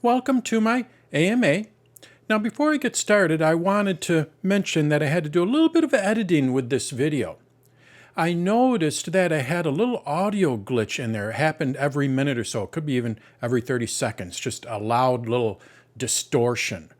Welcome to my AMA. Now before I get started, I wanted to mention that I had to do a little bit of editing with this video. I noticed that I had a little audio glitch in there. It happened every minute or so. It could be even every 30 seconds, just a loud little distortion.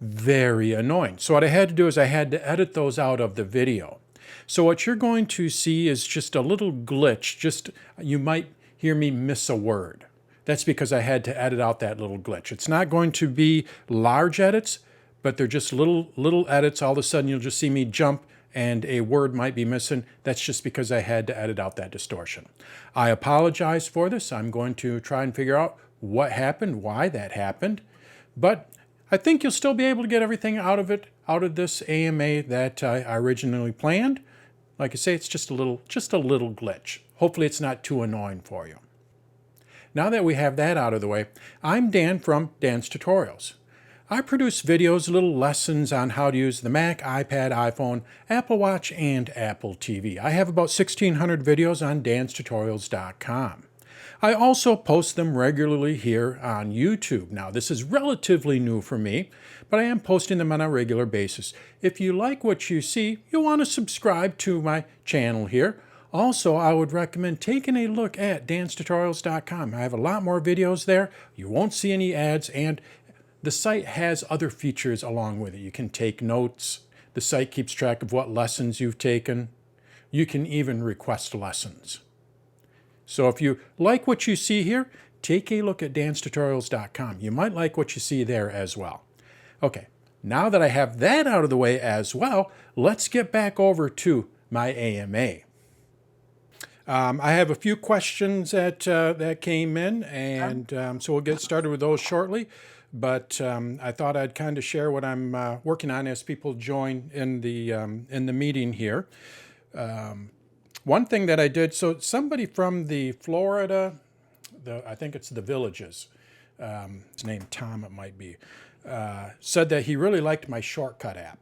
Very annoying. So what I had to do is I had to edit those out of the video. So what you're going to see is just a little glitch. You might hear me miss a word. That's because I had to edit out that little glitch. It's not going to be large edits, but they're just little edits. All of a sudden you'll just see me jump and a word might be missing. That's just because I had to edit out that distortion. I apologize for this. I'm going to try and figure out what happened, why that happened. But I think you'll still be able to get everything out of this AMA that I originally planned. Like I say, it's just a little glitch. Hopefully it's not too annoying for you. Now that we have that out of the way, I'm Dan from Dan's Tutorials. I produce videos, little lessons on how to use the Mac, iPad, iPhone, Apple Watch, and Apple TV. I have about 1,600 videos on danstutorials.com. I also post them regularly here on YouTube. Now, this is relatively new for me, but I am posting them on a regular basis. If you like what you see, you'll want to subscribe to my channel here. Also, I would recommend taking a look at danstutorials.com. I have a lot more videos there. You won't see any ads, and the site has other features along with it. You can take notes. The site keeps track of what lessons you've taken. You can even request lessons. So if you like what you see here, take a look at danstutorials.com. You might like what you see there as well. Okay, now that I have that out of the way as well, let's get back over to my AMA. I have a few questions that came in, and so we'll get started with those shortly. But I thought I'd kind of share what I'm working on as people join in the meeting here. One thing that I did, so somebody from the Florida, I think it's the Villages, his name Tom it might be, said that he really liked my shortcut app.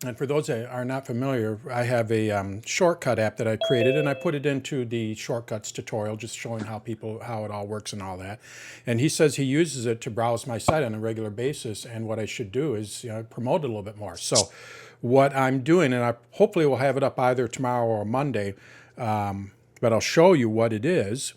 And for those that are not familiar, I have a shortcut app that I created, and I put it into the shortcuts tutorial, just showing how it all works and all that. And he says he uses it to browse my site on a regular basis, and what I should do is promote it a little bit more. So what I'm doing, and I hopefully will have it up either tomorrow or Monday, but I'll show you what it is.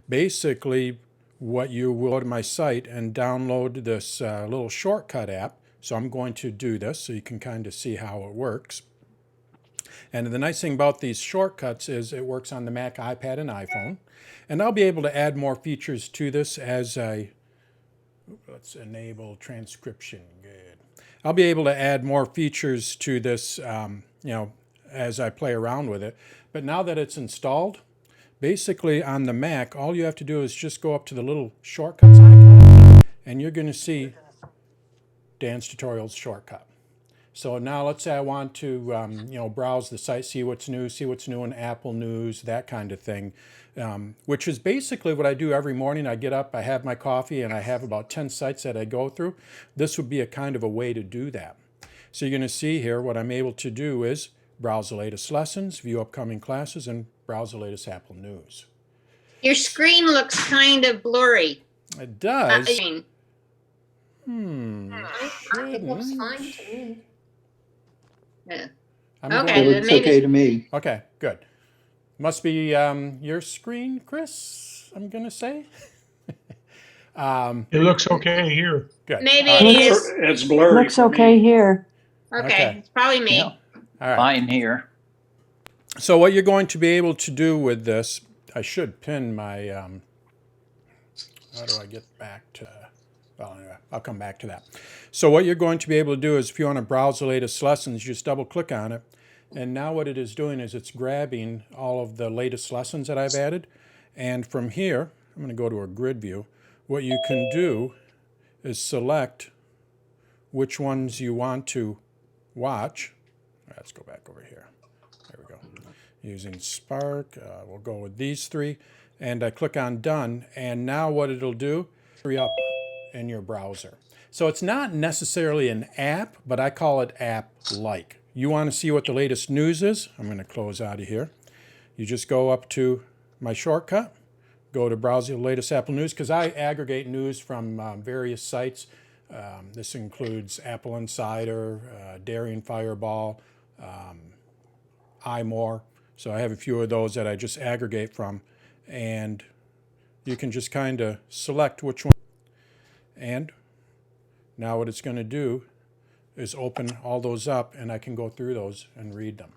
Basically, what you will go to my site and download this little shortcut app. So I'm going to do this so you can kind of see how it works. And the nice thing about these shortcuts is it works on the Mac, iPad, and iPhone. And I'll be able to add more features to this as let's enable transcription. Good. I'll be able to add more features to this, as I play around with it. But now that it's installed, basically on the Mac, all you have to do is just go up to the little shortcuts icon, and you're going to see Dan's Tutorials shortcut. So now let's say I want to browse the site, see what's new in Apple News, that kind of thing, which is basically what I do every morning. I get up, I have my coffee, and I have about 10 sites that I go through. This would be a kind of a way to do that. So you're going to see here what I'm able to do is browse the latest lessons, view upcoming classes, and browse the latest Apple News. Your screen looks kind of blurry. It does. It looks fine to me. Yeah. Okay, it looks okay to me. Okay, good. Must be your screen, Chris, I'm going to say. It looks okay here. Good. Maybe it is. It's blurry. Looks okay here. Okay, it's probably me. Yeah. All right. Fine here. So what you're going to be able to do with this, I should pin my, how do I get back to, well, anyway, I'll come back to that. So what you're going to be able to do is if you want to browse the latest lessons, just double click on it. And now what it is doing is it's grabbing all of the latest lessons that I've added. And from here, I'm going to go to a grid view. What you can do is select which ones you want to watch. Let's go back over here. There we go. Using Spark, we'll go with these three. And I click on Done. And now what it'll do, hurry up in your browser. So it's not necessarily an app, but I call it app-like. You want to see what the latest news is? I'm going to close out of here. You just go up to my shortcut, go to browse the latest Apple news, because I aggregate news from various sites. This includes Apple Insider, Daring Fireball, iMore. So I have a few of those that I just aggregate from, and you can just kind of select which one. And now what it's going to do is open all those up, and I can go through those and read them.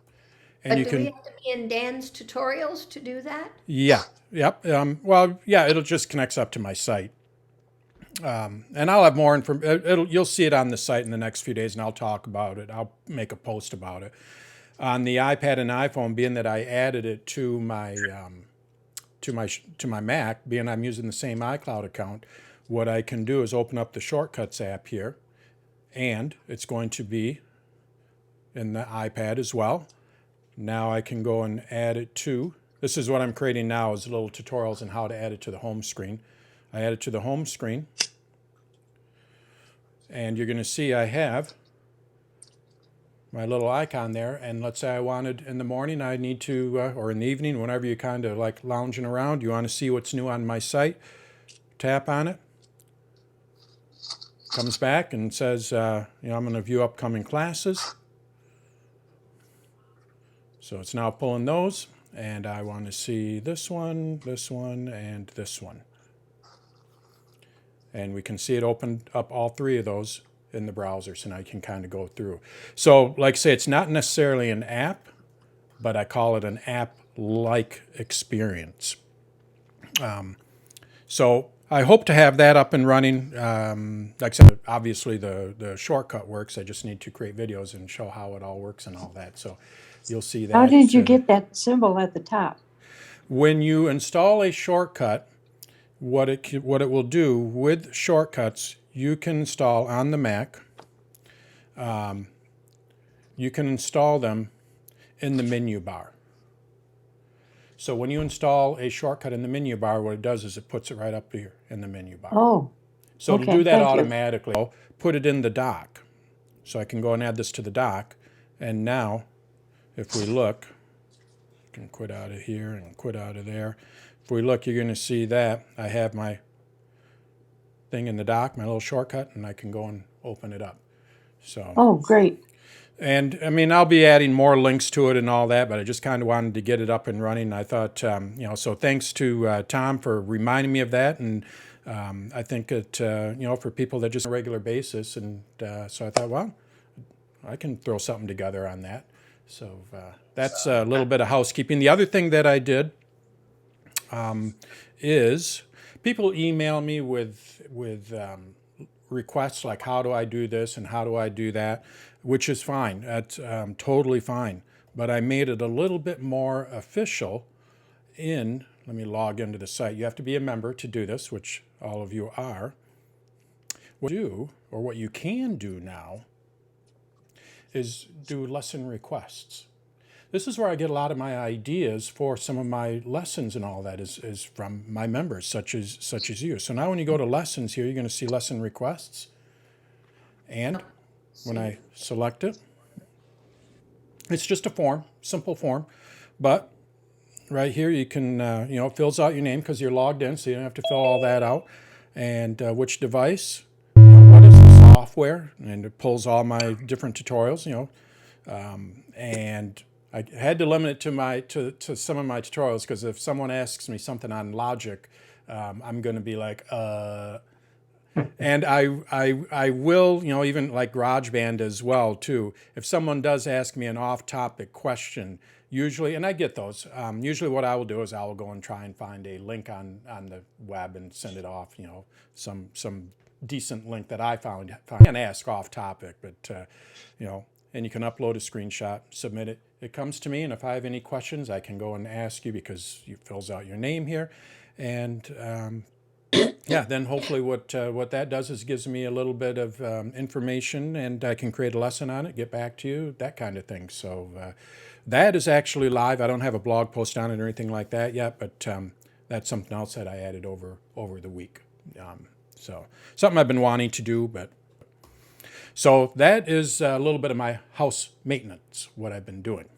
And But you do can, we have to be in Dan's tutorials to do that? yeah, yep. Well, yeah, it'll just connects up to my site. And I'll have more information. You'll see it on the site in the next few days, and I'll talk about it. I'll make a post about it. On the iPad and iPhone, being that I added it to my Mac, being I'm using the same iCloud account, what I can do is open up the Shortcuts app here, and it's going to be in the iPad as well. Now I can go and add it to, this is what I'm creating now, is little tutorials on how to add it to the home screen. I add it to the home screen, and you're going to see I have my little icon there. And let's say I wanted in the morning, I need to, or in the evening, whenever you're kind of like lounging around, you want to see what's new on my site, tap on it. Comes back and says, I'm going to view upcoming classes. So it's now pulling those, and I want to see this one, and this one. And we can see it opened up all three of those in the browser, so now you can kind of go through. So like I say, it's not necessarily an app, but I call it an app-like experience. So I hope to have that up and running. Like I said, obviously the shortcut works. I just need to create videos and show how it all works and all that. So you'll see that. How did you get that symbol at the top? When you install a shortcut, what it will do with shortcuts, you can install on the Mac. You can install them in the menu bar. So when you install a shortcut in the menu bar, what it does is it puts it right up here in the menu bar. Oh, So okay, to do that thank you. automatically, I'll put it in the dock. So I can go and add this to the dock. And now, if we look, I can quit out of here and quit out of there. If we look, you're going to see that I have my thing in the dock, my little shortcut, and I can go and open it up. So, oh, great. and I mean, I'll be adding more links to it and all that, but I just kind of wanted to get it up and running. I thought, so thanks to Tom for reminding me of that. And I think it, for people that just on a regular basis. And so I thought, well, I can throw something together on that. So that's a little bit of housekeeping. The other thing that I did is people email me with requests like, how do I do this and how do I do that, which is fine. That's totally fine. But I made it a little bit more official let me log into the site. You have to be a member to do this, which all of you are. What you can do now is do lesson requests. This is where I get a lot of my ideas for some of my lessons and all that is from my members, such as you. So now when you go to lessons here, you're going to see lesson requests. And when I select it, it's just a form, simple form. But right here you can, it fills out your name because you're logged in, so you don't have to fill all that out. And which device, what is the software, and it pulls all my different tutorials, and I had to limit it to some of my tutorials, because if someone asks me something on Logic, I'm going to be like, and I will, even like GarageBand as well too. If someone does ask me an off-topic question, usually, and I get those, usually what I will do is I will go and try and find a link on the web and send it off, some decent link that I found. I can't ask off-topic, but and you can upload a screenshot, submit it. It comes to me, and if I have any questions, I can go and ask you, because it fills out your name here. And then hopefully what that does is gives me a little bit of information, and I can create a lesson on it, get back to you, that kind of thing. So that is actually live. I don't have a blog post on it or anything like that yet, but that's something else that I added over the week. So something I've been wanting to do, but so that is a little bit of my house maintenance, what I've been doing.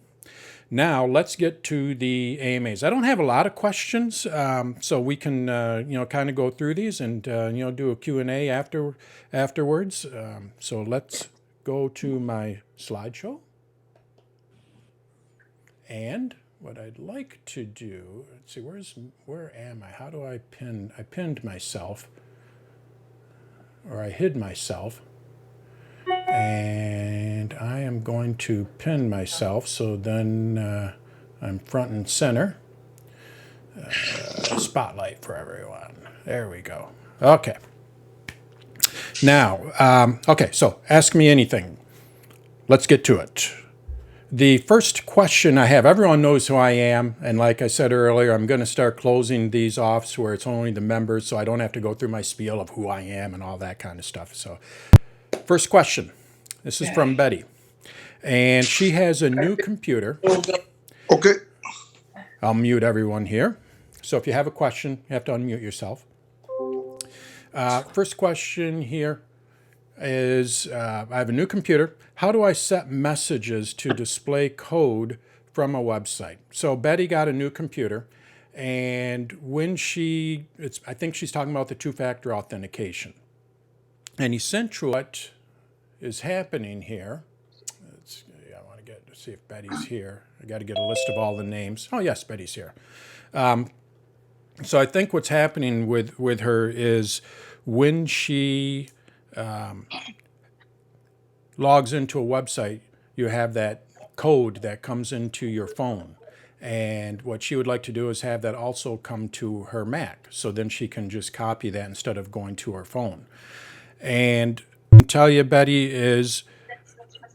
Now let's get to the AMAs. I don't have a lot of questions, so we can kind of go through these and do a Q&A afterwards. So let's go to my slideshow. And what I'd like to do, let's see, where am I? How do I pin? I pinned myself, or I hid myself. And I am going to pin myself so then I'm front and center. Spotlight for everyone. There we go. Okay. Now, so ask me anything. Let's get to it. The first question I have, everyone knows who I am, and like I said earlier, I'm going to start closing these off where it's only the members, so I don't have to go through my spiel of who I am and all that kind of stuff. So, first question. This is from Betty, and she has a new computer. Okay. I'll mute everyone here. So if you have a question, you have to unmute yourself. First question here is, I have a new computer. How do I set messages to display code from a website? So Betty got a new computer, and when I think she's talking about the two-factor authentication. And essentially what is happening here, I want to see if Betty's here. I got to get a list of all the names. Oh yes, Betty's here. So I think what's happening with her is when she logs into a website, you have that code that comes into your phone. And what she would like to do is have that also come to her Mac. So then she can just copy that instead of going to her phone. And I can tell you, Betty, is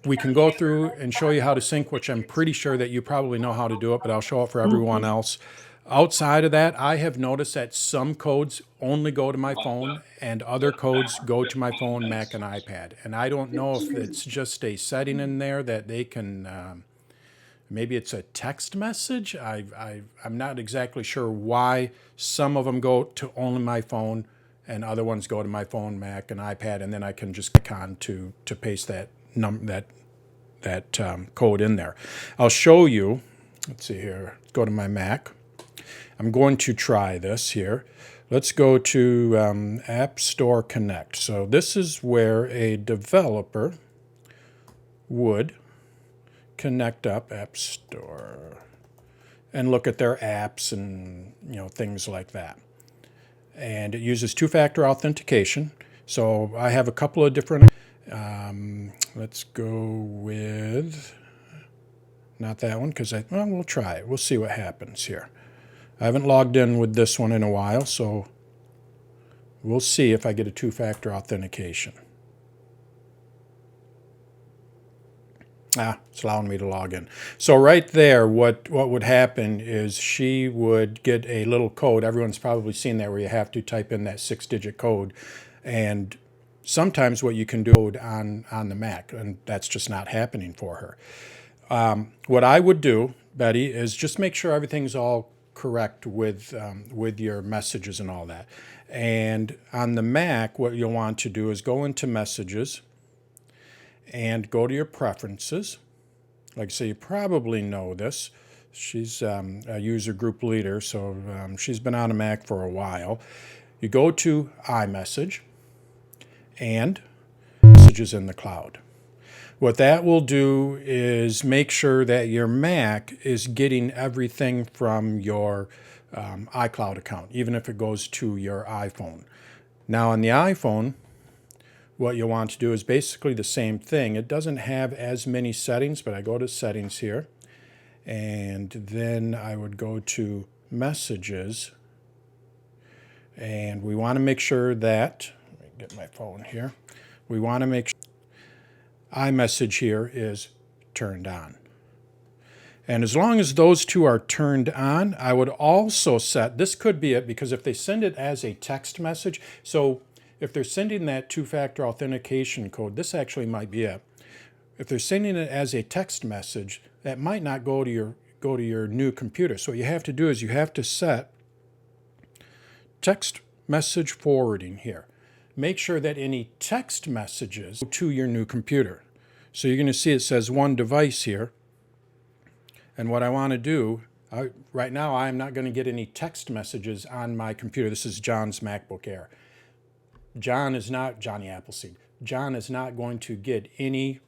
we can go through and show you how to sync, which I'm pretty sure that you probably know how to do it, but I'll show it for everyone else. Outside of that, I have noticed that some codes only go to my phone and other codes go to my phone, Mac, and iPad. And I don't know if it's just a setting in there that they can, maybe it's a text message. I'm not exactly sure why some of them go to only my phone and other ones go to my phone, Mac, and iPad, and then I can just click on to paste that code in there. I'll show you. Let's see here. Go to my Mac. I'm going to try this here. Let's go to App Store Connect. So this is where a developer would connect up App Store and look at their apps and things like that. And it uses two-factor authentication. So I have a couple of different. Let's go with not that one because we'll try it. We'll see what happens here. I haven't logged in with this one in a while, so we'll see if I get a two-factor authentication. It's allowing me to log in. So right there, what would happen is she would get a little code. Everyone's probably seen that where you have to type in that 6-digit code. And sometimes what you can do on the Mac, and that's just not happening for her. What I would do, Betty, is just make sure everything's all correct with your messages and all that. And on the Mac, what you'll want to do is go into Messages and go to your Preferences. Like I say, you probably know this. She's a user group leader, so she's been on a Mac for a while. You go to iMessage and Messages in the Cloud. What that will do is make sure that your Mac is getting everything from your iCloud account, even if it goes to your iPhone. Now on the iPhone, what you'll want to do is basically the same thing. It doesn't have as many settings, but I go to Settings here, and then I would go to Messages, and we want to make sure that, let me get my phone here, we want to make sure iMessage here is turned on. And as long as those two are turned on, I would also set, this could be it, because if they send it as a text message, so if they're sending that two-factor authentication code, this actually might be it. If they're sending it as a text message, that might not go to your new computer. So what you have to do is you have to set text message forwarding here. Make sure that any text messages go to your new computer. So you're going to see it says one device here. And what I want to do, right now I'm not going to get any text messages on my computer. This is John's MacBook Air. Johnny Appleseed. John is not going to get any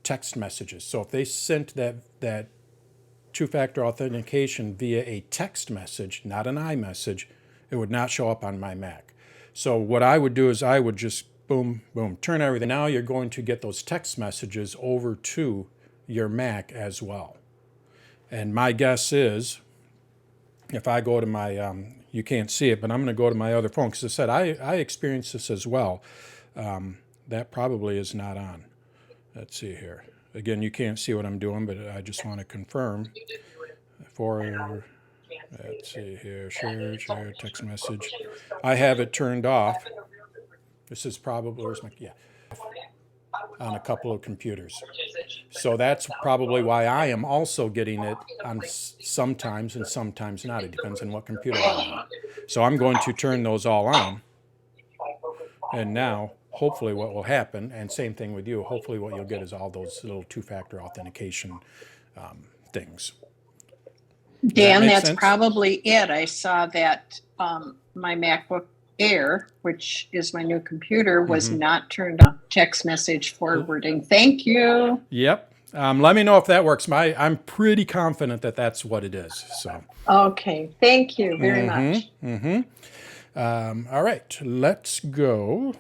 text messages. So if they sent that two-factor authentication via a text message, not an iMessage, it would not show up on my Mac. So what I would do is I would just boom, boom, turn everything. Now you're going to get those text messages over to your Mac as well. And my guess is, if I go to my, you can't see it, but I'm going to go to my other phone, because I said I experienced this as well. That probably is not on. Let's see here. Again, you can't see what I'm doing, but I just want to confirm. Let's see here, share, text message. I have it turned off. This is probably, on a couple of computers. So that's probably why I am also getting it on sometimes and sometimes not. It depends on what computer I'm on. So I'm going to turn those all on. And now, hopefully what will happen, and same thing with you, hopefully what you'll get is all those little two-factor authentication things. Dan, that's sense? probably it. I saw that my MacBook Air, which is my new computer, was not turned on. Text message forwarding. Thank you. Yep. Let me know if that works. I'm pretty confident that that's what it is. So. Okay. Thank you very much. All right. Let's go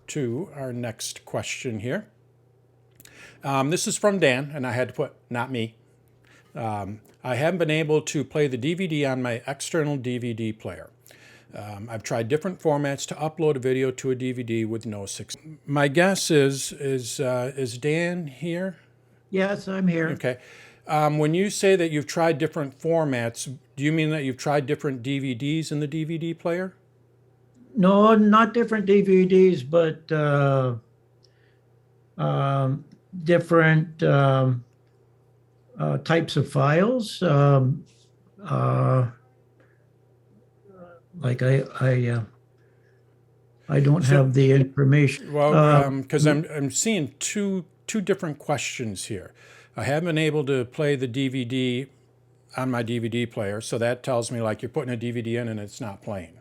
to our next question here. This is from Dan, and I had to put not me. I haven't been able to play the DVD on my external DVD player. I've tried different formats to upload a video to a DVD with no success. My guess is Dan here? Yes, I'm here. Okay. When you say that you've tried different formats, do you mean that you've tried different DVDs in the DVD player? No, not different DVDs, but different types of files. Like I don't have the information. Well, because I'm seeing two different questions here. I haven't been able to play the DVD on my DVD player, so that tells me like you're putting a DVD in and it's not playing.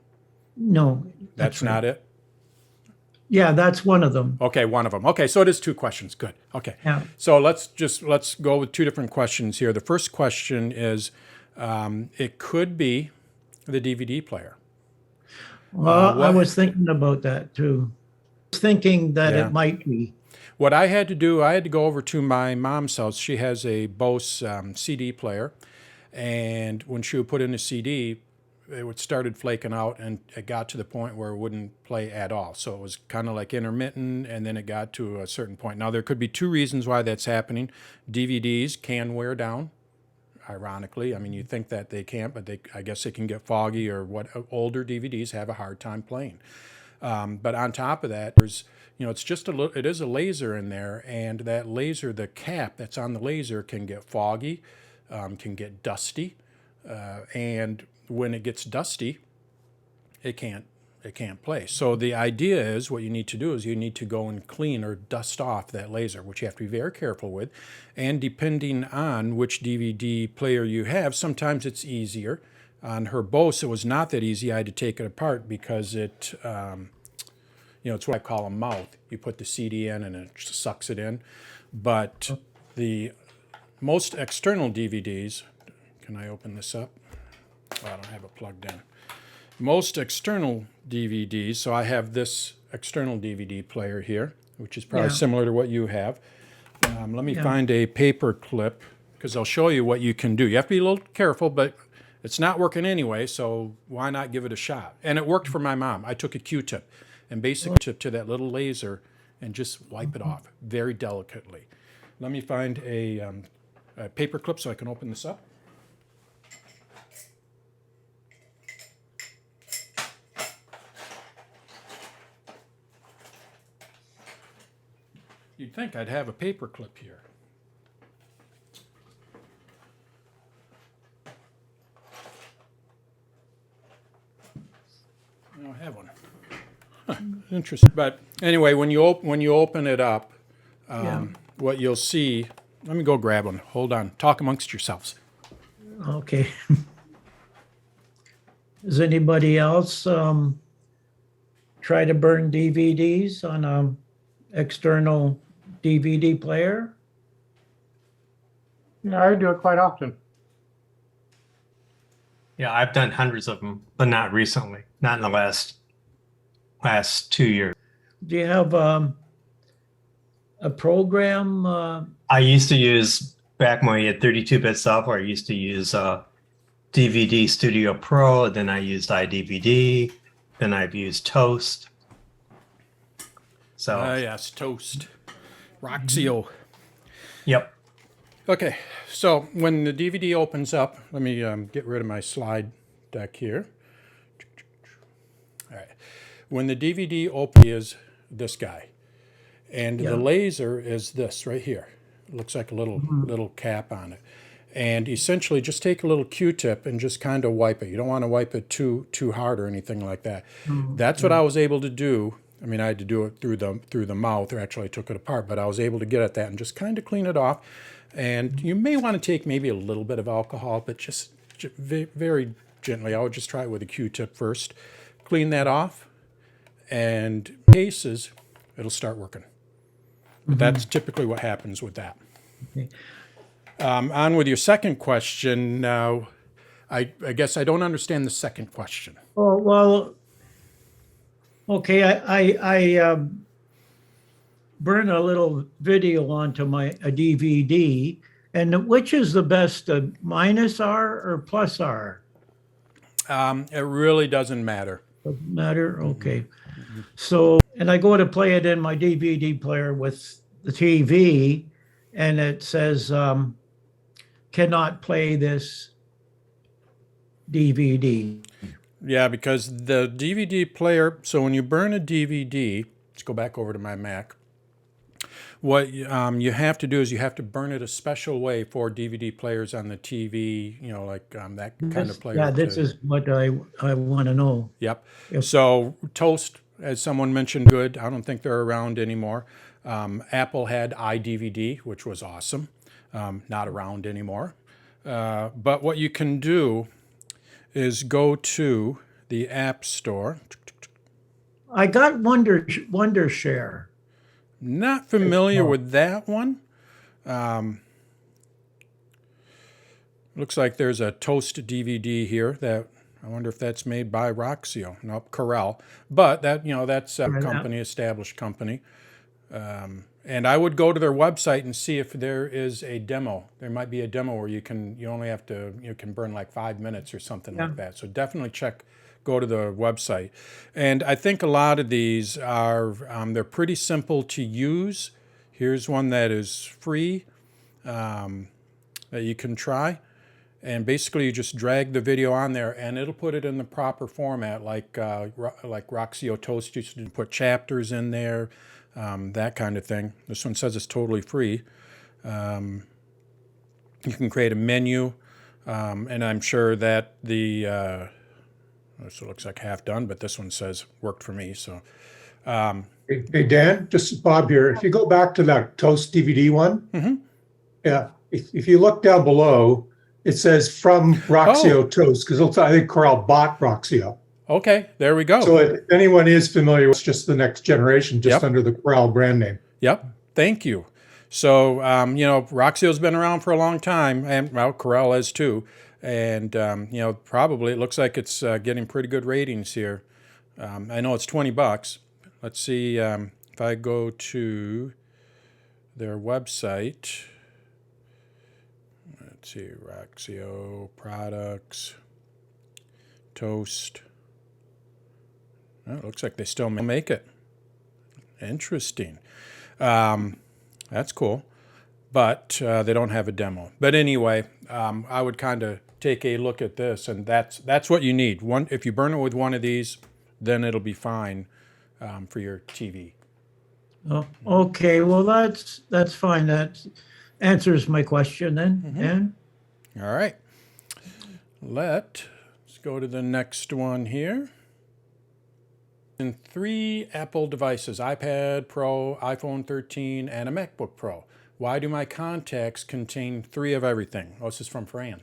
No, That's not right. it? Yeah, that's one of them. Okay, one of them. Okay, so it is two questions. Good. Okay. Yeah. So let's go with two different questions here. The first question is, it could be the DVD player. Well, I was thinking about that too. Thinking that Yeah. it might be. What I had to do, I had to go over to my mom's house. She has a Bose CD player, and when she would put in a CD, it started flaking out, and it got to the point where it wouldn't play at all. So it was kind of like intermittent, and then it got to a certain point. Now, there could be two reasons why that's happening. DVDs can wear down, ironically. I mean, you think that they can't, but I guess they can get foggy, or what older DVDs have a hard time playing. But on top of that, there's, it's just it is a laser in there, and that laser, the cap that's on the laser can get foggy, can get dusty, and when it gets dusty, it can't play. So the idea is, what you need to do is you need to go and clean or dust off that laser, which you have to be very careful with. And depending on which DVD player you have, sometimes it's easier. On her Bose, it was not that easy. I had to take it apart because it's what I call a mouth. You put the CD in and it sucks it in. But the most external DVDs, can I open this up? Oh, I don't have it plugged in. Most external DVDs, so I have this external DVD player here, which is probably similar to what you have. Let me find a paper clip, because I'll show you what you can do. You have to be a little careful, but it's not working anyway, so why not give it a shot? And it worked for my mom. I took a Q-tip and basically tip to that little laser and just wipe it off very delicately. Let me find a paper clip so I can open this up. You'd think I'd have a paper clip here. I don't have one. Huh, interesting. But anyway, when you open it up, what you'll see Let me go grab one. Hold on. Talk amongst yourselves. Okay. Does anybody else try to burn DVDs on a external DVD player? Yeah, I do it quite often. Yeah, I've done hundreds of them, but not recently, not in the last 2 years. Do you have a program? I used to use, back when we had 32-bit software, I used to use DVD Studio Pro, then I used iDVD, then I've used Toast. So, Yes, Toast. Roxio. yep. Okay, so when the DVD opens up, let me get rid of my slide deck here. All right. When the DVD opens, is this guy. And the laser is this right here. It looks like a little cap on it. And essentially just take a little Q-tip and just kind of wipe it. You don't want to wipe it too hard or anything like that. That's what I was able to do. I mean, I had to do it through the mouth, or actually I took it apart, but I was able to get at that and just kind of clean it off. And you may want to take maybe a little bit of alcohol, but just very gently. I would just try it with a Q-tip first. Clean that off, and cases, it'll start working. But that's typically what happens with that. Okay. On with your second question now. I guess I don't understand the second question. Oh, well, okay, I burn a little video onto a DVD, and which is the best, minus R or plus R? It really doesn't matter. Doesn't matter? Okay. So, and I go to play it in my DVD player with the TV, and it says, cannot play this DVD. Yeah, because the DVD player, so when you burn a DVD, let's go back over to my Mac. What you have to do is you have to burn it a special way for DVD players on the TV, like that kind of player. Yeah, this is what I want to know. Yep. Yep. So Toast, as someone mentioned, good. I don't think they're around anymore. Apple had iDVD, which was awesome. Not around anymore. But what you can do is go to the App Store. I got Wondershare. Not familiar with that one. Looks like there's a Toast DVD here that I wonder if that's made by Roxio. Nope, Corel. But that's a company, established company. And I would go to their website and see if there is a demo. There might be a demo where you can burn like 5 minutes or something like that. So definitely go to the website. And I think a lot of these are, they're pretty simple to use. Here's one that is free that you can try. And basically you just drag the video on there and it'll put it in the proper format, like Roxio Toast used to put chapters in there, that kind of thing. This one says it's totally free. You can create a menu, and I'm sure that this looks like half done, but this one says worked for me. So, Hey Dan, just Bob here. If you go back to that Toast DVD one, yeah, if you look down below, it says from Roxio Toast, because I think Corel bought Roxio. Okay, there we go. So if anyone is familiar with just the next generation, just under the Corel brand name. Yep, thank you. So, Roxio's been around for a long time, and Corel is too. And, probably it looks like it's getting pretty good ratings here. I know it's $20. Let's see if I go to their website. Let's see, Roxio products, Toast. Oh, it looks like they still make it. Interesting. That's cool. But they don't have a demo. But anyway, I would kind of take a look at this, and that's what you need. If you burn it with one of these, then it'll be fine for your TV. Oh, okay. Well, that's fine. That answers my question then. Dan? All right. Let's go to the next one here. In 3 Apple devices, iPad Pro, iPhone 13, and a MacBook Pro. Why do my contacts contain 3 of everything? Oh, this is from Fran.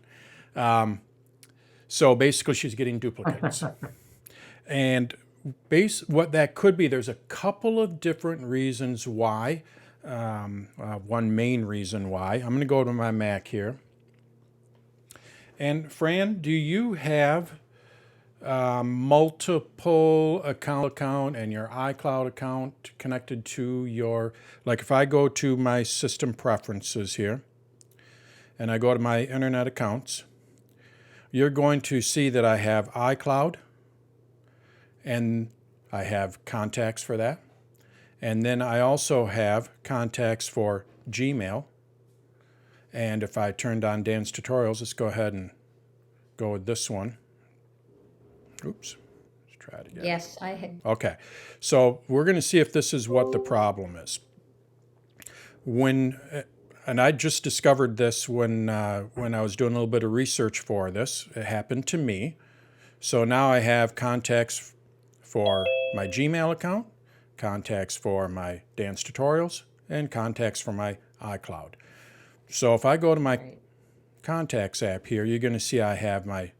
So basically she's getting duplicates. And what that could be, there's a couple of different reasons why. One main reason why. I'm going to go to my Mac here. And Fran, do you have multiple account and your iCloud account connected to your, like if I go to my system preferences here and I go to my internet accounts, you're going to see that I have iCloud and I have contacts for that. And then I also have contacts for Gmail. And if I turned on Dan's Tutorials, let's go ahead and go with this one. Oops, let's try it again. Yes, I had. Okay, so we're going to see if this is what the problem is. And I just discovered this when I was doing a little bit of research for this. It happened to me. So now I have contacts for my Gmail account, contacts for my Dan's Tutorials, and contacts for my iCloud. So if I go to my Contacts app here, you're going to see I have my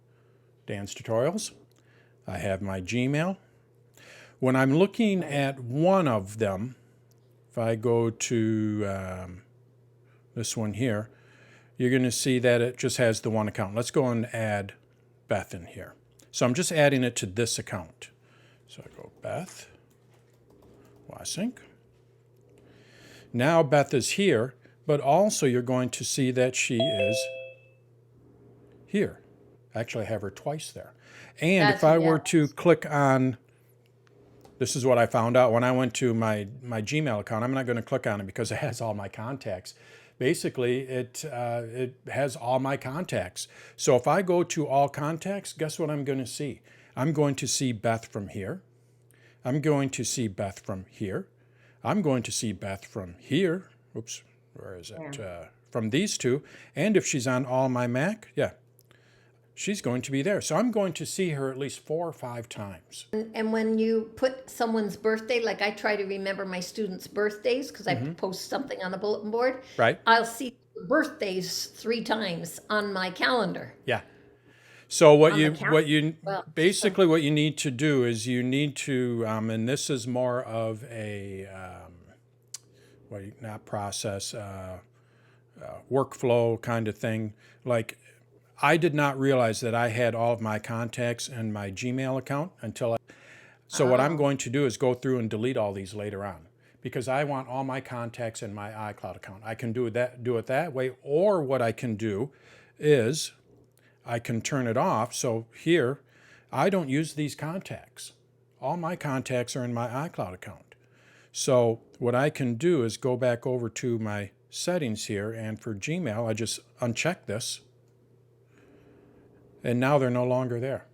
Dan's Tutorials, I have my Gmail. When I'm looking at one of them, if I go to this one here, you're going to see that it just has the one account. Let's go and add Beth in here. So I'm just adding it to this account. So I go Beth Wasink. Now Beth is here, but also you're going to see that she is here. Actually, I have her twice there. And if I were to click on, this is what I found out when I went to my Gmail account. I'm not going to click on it because it has all my contacts. Basically, it has all my contacts. So if I go to all contacts, guess what I'm going to see? I'm going to see Beth from here. I'm going to see Beth from here. I'm going to see Beth from here. Oops, where is it? From these two. And if she's on all my Mac, yeah, she's going to be there. So I'm going to see her at least 4 or 5 times. And when you put someone's birthday, like I try to remember my students' birthdays because I post something on the bulletin board. Right. I'll see birthdays 3 times on my calendar. Yeah. So what you need to do is you need to, and this is more of a workflow kind of thing. Like I did not realize that I had all of my contacts in my Gmail account until what I'm going to do is go through and delete all these later on because I want all my contacts in my iCloud account. I can do it that way, or what I can do is I can turn it off. So here, I don't use these contacts. All my contacts are in my iCloud account. So what I can do is go back over to my settings here, and for Gmail, I just uncheck this, and now they're no longer there.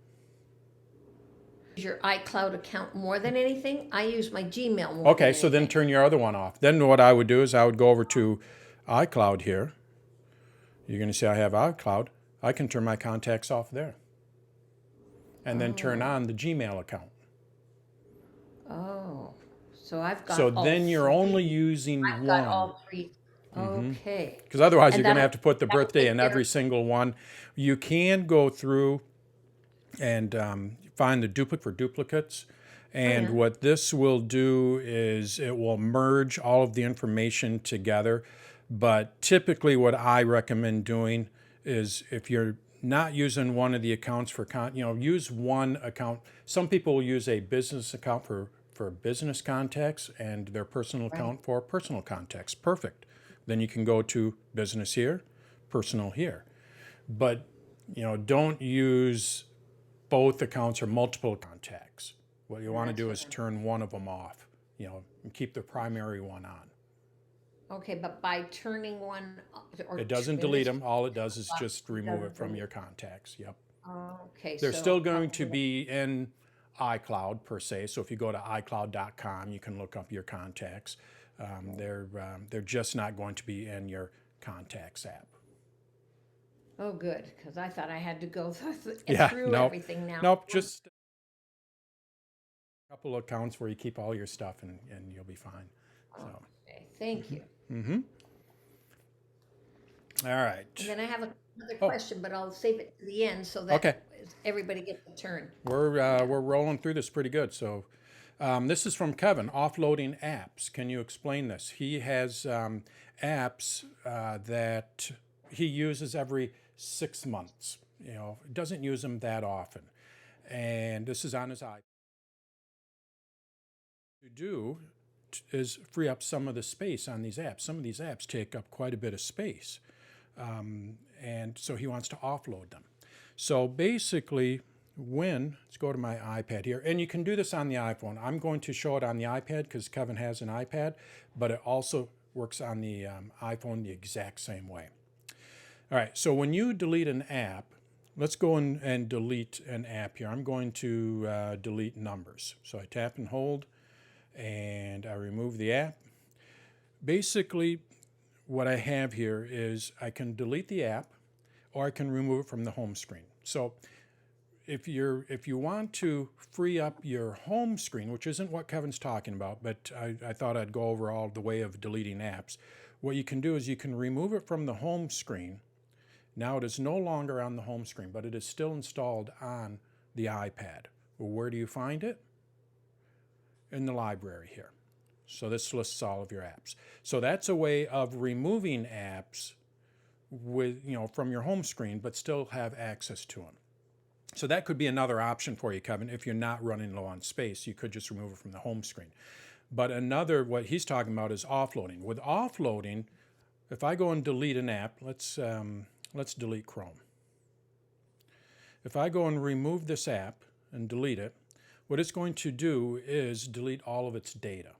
Your iCloud account more than anything? I use my Gmail more Okay, so then turn your other one off. Then what I would do is I would go over to iCloud here. You're going to see I have iCloud. I can turn my contacts off there. And then turn on the Gmail account. Oh, so I've got So all then you're 3. only using I've one. got all 3. Okay. Because otherwise And you're going to that'll- have to put the that'll birthday take in care every of- single one. You can go through and find the duplicate for duplicates. And what this will do is it will merge all of the information together. But typically what I recommend doing is if you're not using one of the accounts for, use one account. Some people will use a business account for business contacts and their personal account for personal contacts. Perfect. Then you can go to business here, personal here. But, don't use both accounts or multiple contacts. What you want to do is turn one of them off, and keep the primary one on. Okay, but by turning one, or It doesn't delete them. All it does is just remove it from your contacts. Yep. Okay, They're so still going to be in iCloud per se. So if you go to iCloud.com, you can look up your contacts. They're just not going to be in your Contacts app. Oh, good, because I thought I had to go through no, everything now. Nope, just a couple of accounts where you keep all your stuff and you'll be fine. So. Okay, thank you. All right. And then I have another question, but I'll save it to the end so that Okay. everybody gets a turn. We're rolling through this pretty good. So this is from Kevin, offloading apps. Can you explain this? He has apps that he uses every 6 months. You know, doesn't use them that often. And this is on his iPad. To do is free up some of the space on these apps. Some of these apps take up quite a bit of space. And so he wants to offload them. So basically, let's go to my iPad here, and you can do this on the iPhone. I'm going to show it on the iPad because Kevin has an iPad, but it also works on the iPhone the exact same way. All right, so when you delete an app, let's go in and delete an app here. I'm going to delete Numbers. So I tap and hold, and I remove the app. Basically, what I have here is I can delete the app, or I can remove it from the home screen. So if you want to free up your home screen, which isn't what Kevin's talking about, but I thought I'd go over all the way of deleting apps. What you can do is you can remove it from the home screen. Now it is no longer on the home screen, but it is still installed on the iPad. Well, where do you find it? In the library here. So this lists all of your apps. So that's a way of removing apps from your home screen, but still have access to them. So that could be another option for you, Kevin. If you're not running low on space, you could just remove it from the home screen. But what he's talking about is offloading. With offloading, if I go and delete an app, let's delete Chrome. If I go and remove this app and delete it, what it's going to do is delete all of its data.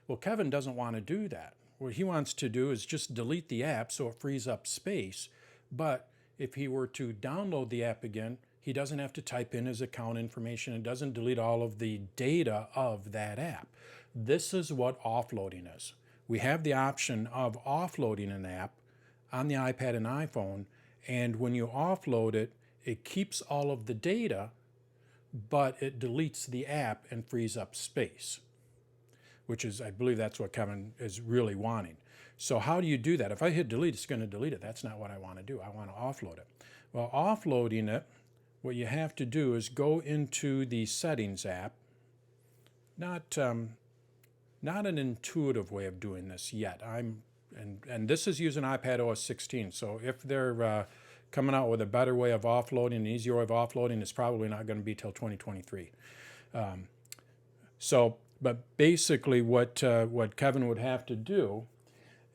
Well, Kevin doesn't want to do that. What he wants to do is just delete the app so it frees up space. But if he were to download the app again, he doesn't have to type in his account information. It doesn't delete all of the data of that app. This is what offloading is. We have the option of offloading an app on the iPad and iPhone, and when you offload it, it keeps all of the data, but it deletes the app and frees up space, which is, I believe that's what Kevin is really wanting. So how do you do that? If I hit delete, it's going to delete it. That's not what I want to do. I want to offload it. Well, offloading it, what you have to do is go into the Settings app. Not an intuitive way of doing this yet. And this is using iPad OS 16. So if they're coming out with a better way of offloading, an easier way of offloading, it's probably not going to be till 2023. But basically what Kevin would have to do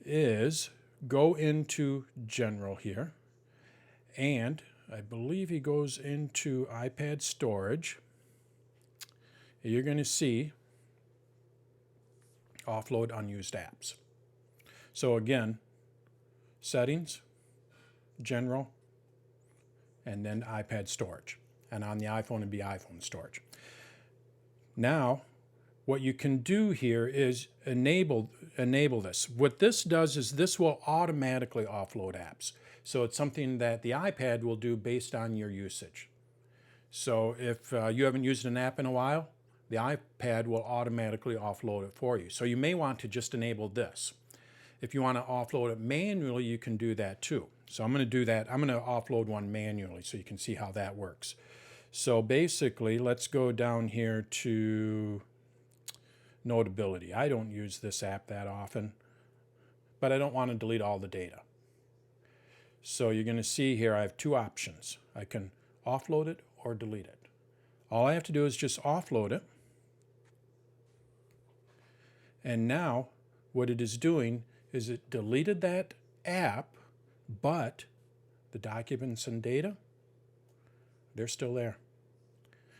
is go into General here, and I believe he goes into iPad Storage. You're going to see Offload Unused Apps. So again, Settings, General, and then iPad Storage. And on the iPhone, it'd be iPhone Storage. Now, what you can do here is enable this. What this does is this will automatically offload apps. So it's something that the iPad will do based on your usage. So if you haven't used an app in a while, the iPad will automatically offload it for you. So you may want to just enable this. If you want to offload it manually, you can do that too. So I'm going to do that. I'm going to offload one manually so you can see how that works. So basically, let's go down here to Notability. I don't use this app that often, but I don't want to delete all the data. So you're going to see here I have two options. I can offload it or delete it. All I have to do is just offload it. And now what it is doing is it deleted that app, but the documents and data, they're still there.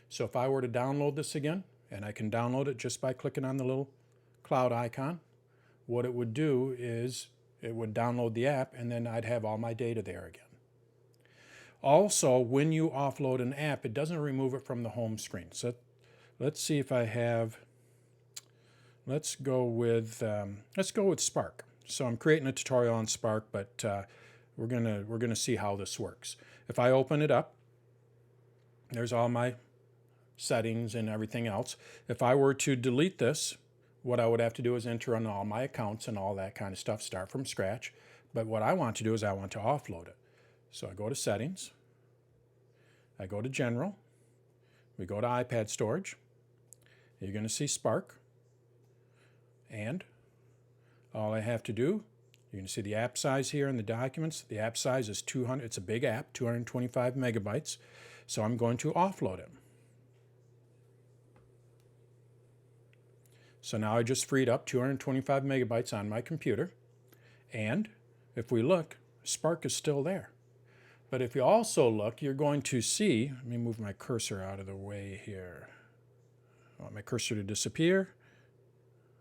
So if I were to download this again, and I can download it just by clicking on the little cloud icon, what it would do is it would download the app, and then I'd have all my data there again. Also, when you offload an app, it doesn't remove it from the home screen. So let's see if I have, let's go with Spark. So I'm creating a tutorial on Spark, but we're gonna see how this works. If I open it up, there's all my settings and everything else. If I were to delete this, what I would have to do is enter in all my accounts and all that kind of stuff, start from scratch. But what I want to do is I want to offload it. So I go to Settings, I go to General, we go to iPad Storage. You're going to see Spark. And all I have to do, you can see the app size here in the documents. The app size is 200, it's a big app, 225 megabytes. So I'm going to offload it. So now I just freed up 225 megabytes on my computer. And if we look, Spark is still there. But if you also look, you're going to see, let me move my cursor out of the way here. I want my cursor to disappear.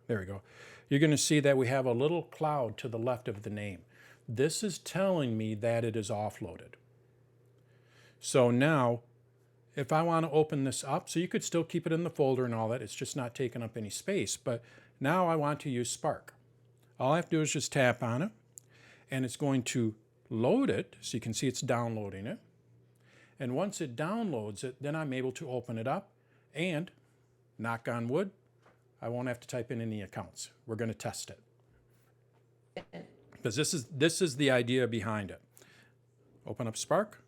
There we go. You're going to see that we have a little cloud to the left of the name. This is telling me that it is offloaded. So now, if I want to open this up, so you could still keep it in the folder and all that, it's just not taking up any space. But now I want to use Spark. All I have to do is just tap on it, and it's going to load it, so you can see it's downloading it. And once it downloads it, then I'm able to open it up, and knock on wood, I won't have to type in any accounts. We're going to test it. Because this is the idea behind it. Open up Spark.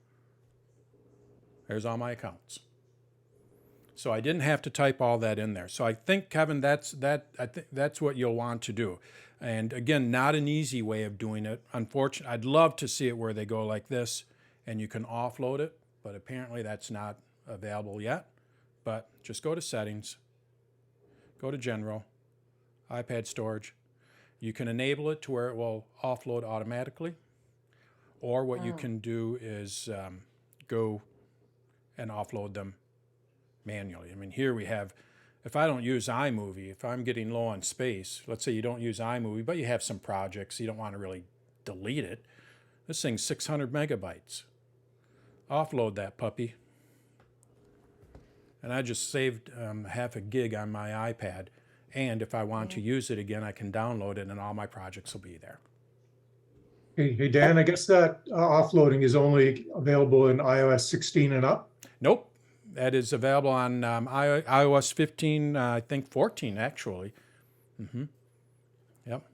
There's all my accounts. So I didn't have to type all that in there. So I think, Kevin, I think that's what you'll want to do. And again, not an easy way of doing it. Unfortunately, I'd love to see it where they go like this and you can offload it, but apparently that's not available yet. But just go to Settings, go to General, iPad Storage. You can enable it to where it will offload automatically. Or what you can do is go and offload them manually. I mean, here we have, if I don't use iMovie, if I'm getting low on space, let's say you don't use iMovie, but you have some projects, you don't want to really delete it. This thing's 600 megabytes. Offload that puppy. And I just saved half a gig on my iPad. And if I want to use it again, I can download it and all my projects will be there. Hey, Dan, I guess that offloading is only available in iOS 16 and up? Nope. That is available on iOS 15, I think 14, actually. Mm-hmm. Yep.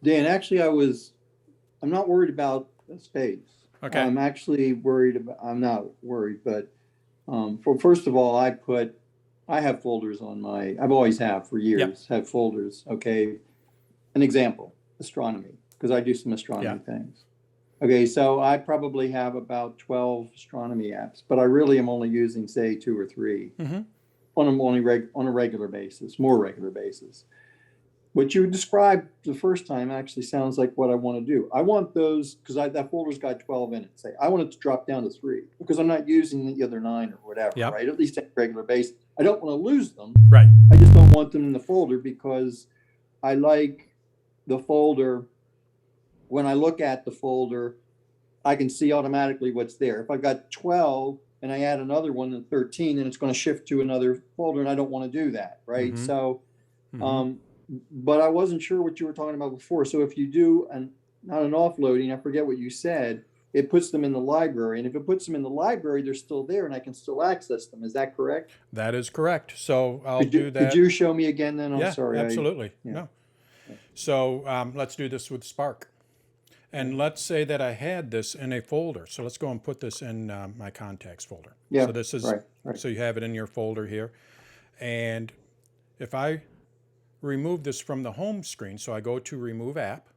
Dan, actually, I'm not worried about the space. Okay. I'm actually worried about, I'm not worried, but first of all, I have folders on I've always have for years, have folders. Okay. An example, astronomy, because I do some astronomy things. Okay, so I probably have about 12 astronomy apps, but I really am only using, say, 2 or 3 on a regular basis, more regular basis. What you described the first time actually sounds like what I want to do. I want those, because that folder's got 12 in it. Say, I want it to drop down to 3 because I'm not using the other 9 or whatever, right? At least on a regular basis. I don't want to lose them. Right. I just don't want them in the folder because I like the folder. When I look at the folder, I can see automatically what's there. If I've got 12 and I add another one to 13, then it's going to shift to another folder, and I don't want to do that, right? So, but I wasn't sure what you were talking about before. So if you do not an offloading, I forget what you said, it puts them in the library. And if it puts them in the library, they're still there and I can still access them. Is that correct? That is correct. So I'll do that. Could you show me again then? I'm sorry. Absolutely. No. So let's do this with Spark. And let's say that I had this in a folder. So let's go and put this in my contacts folder. Yeah. So this is, so you have it in your folder here. And if I remove this from the home screen, so I go to Remove App,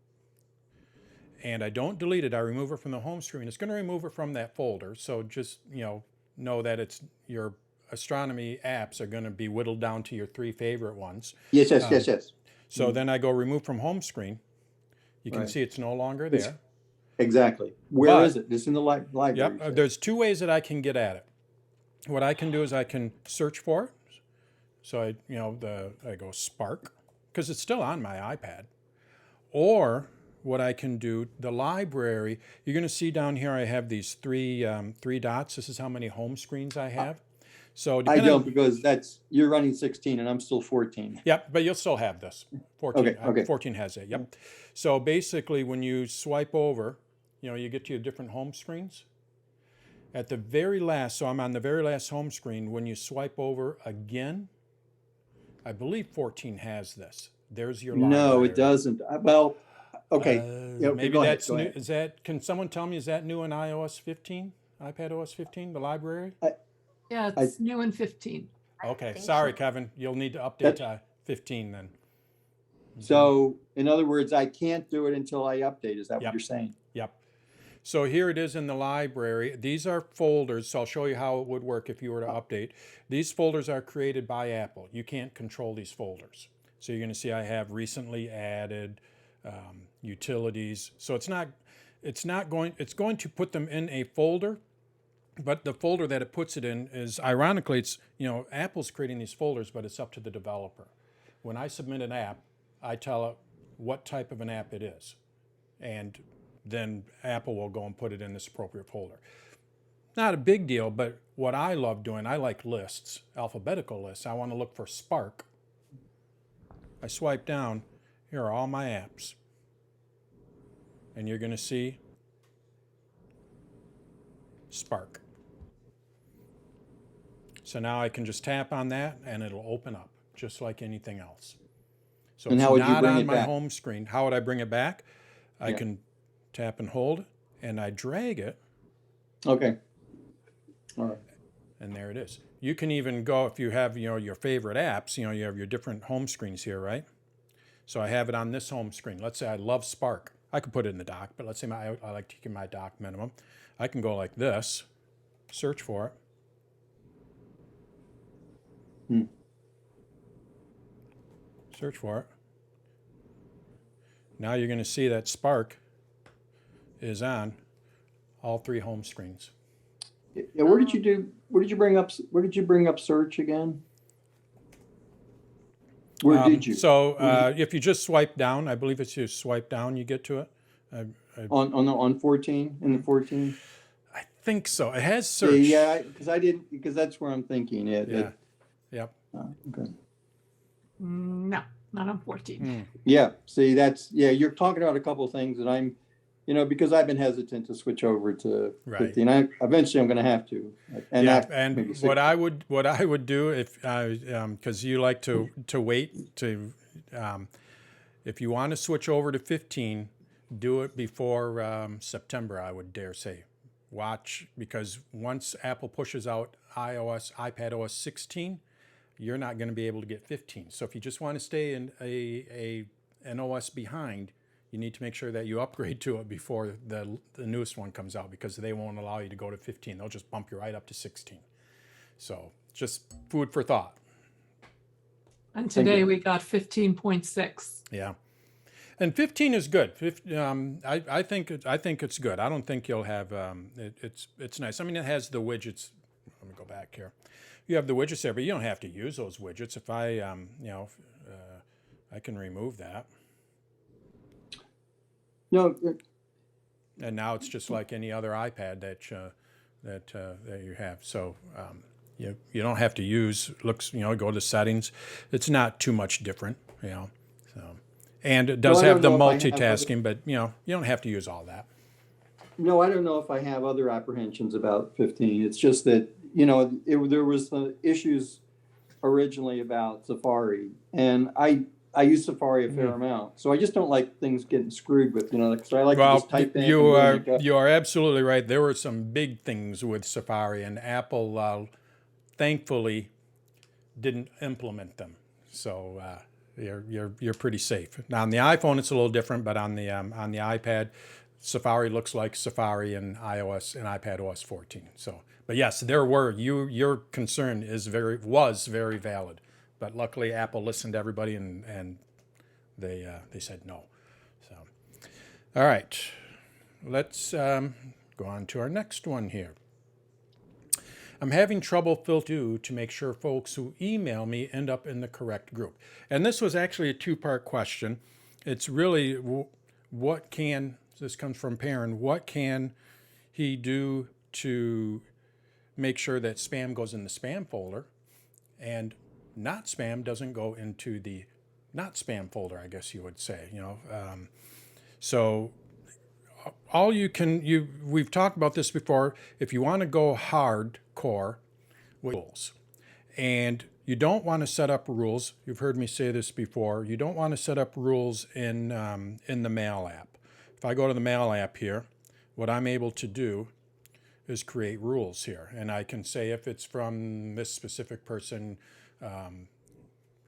and I don't delete it, I remove it from the home screen. It's going to remove it from that folder. So just, know that it's your astronomy apps are going to be whittled down to your 3 favorite ones. Yes. So then I go remove from home screen. You can see it's no longer there. Exactly. Where is it? It's in the library. Yep. There's 2 ways that I can get at it. What I can do is I can search for it. So I go Spark, because it's still on my iPad. Or what I can do, the library, you're going to see down here I have these 3 dots. This is how many home screens I have. So I don't, because you're running 16 and I'm still 14. Yep, but you'll still have this. 14, Okay. 14 has it, yep. So basically when you swipe over, you get to your different home screens. At the very last, so I'm on the very last home screen, when you swipe over again, I believe 14 has this. There's your library. No, it doesn't. Well, Okay. Yeah, okay, Maybe go ahead, that's go new. ahead. Is that? Can someone tell me? Is that new in iOS 15, iPad OS 15, the library? Yeah, I- it's new in 15. Okay, think sorry, so. Kevin. You'll need to update That's- to 15 then. So in other words, I can't do it until I update. Is that Yep. what you're saying? Yep. So here it is in the library. These are folders. So I'll show you how it would work if you were to update. These folders are created by Apple. You can't control these folders. So you're going to see I have recently added utilities. So it's going to put them in a folder, but the folder that it puts it in is, ironically, it's, Apple's creating these folders, but it's up to the developer. When I submit an app, I tell it what type of an app it is. And then Apple will go and put it in this appropriate folder. Not a big deal, but what I love doing, I like lists, alphabetical lists. I want to look for Spark. I swipe down, here are all my apps. And you're going to see Spark. So now I can just tap on that and it'll open up just like anything else. So And it's how would you not bring on it my back? home screen. How would I bring it back? I Yeah. can tap and hold and I drag it Okay. All right. and there it is. You can even go, if you have your favorite apps, you have your different home screens here, right? So I have it on this home screen. Let's say I love Spark. I could put it in the dock, but let's say I like to keep my dock minimum. I can go like this, search for it. Search for it. Now you're going to see that Spark is on all three home screens. Yeah, where did you bring up search again? Where did you? So if you just swipe down, I believe it's you swipe down, you get to it. On 14, in the 14? I think so. It has search. Yeah, because that's where I'm thinking it. Yeah. Yep. Okay. No, not on 14. Yeah, see, you're talking about a couple of things that I'm, because I've been hesitant to switch over to Right. 15. Eventually I'm going to have to. And Yeah, that- and maybe what I would do if because you like to wait to if you want to switch over to 15, do it before September. I would dare say, watch, because once Apple pushes out iPad OS 16, you're not going to be able to get 15. So if you just want to stay in an OS behind, you need to make sure that you upgrade to it before the newest one comes out, because they won't allow you to go to 15. They'll just bump you right up to 16. So just food for thought. And today we got 15.6. Yeah, and 15 is good. I think it's good. I don't think you'll have it's nice. I mean, it has the widgets. Let me go back here. You have the widgets there, but you don't have to use those widgets. If I I can remove that. No, And now it's just like any other iPad that you have. So you don't have to use go to settings. It's not too much different, So, and it does No, I have the don't know if I have multitasking, but you don't have to use all that. no, I don't know if I have other apprehensions about 15. It's just that, there was issues originally about Safari, and I use Safari a fair amount, so I just don't like things getting screwed with, so I like to just type in. you and bring it up. are absolutely right. There were some big things with Safari, and Apple thankfully didn't implement them. So you're pretty safe. Now on the iPhone it's a little different, but on the iPad, Safari looks like Safari in iOS and iPad OS 14. So, but yes, there were your concern was very valid. But luckily, Apple listened to everybody, and they said no. So, all right, let's go on to our next one here. I'm having trouble filtering to make sure folks who email me end up in the correct group. And this was actually a two-part question. It's really this comes from Perrin, what can he do to make sure that spam goes in the spam folder and not spam doesn't go into the not spam folder, I guess you would say, so all we've talked about this before. If you want to go hardcore with tools, and You don't want to set up rules. You've heard me say this before. You don't want to set up rules in the Mail app. If I go to the Mail app here, what I'm able to do is create rules here. And I can say if it's from this specific person,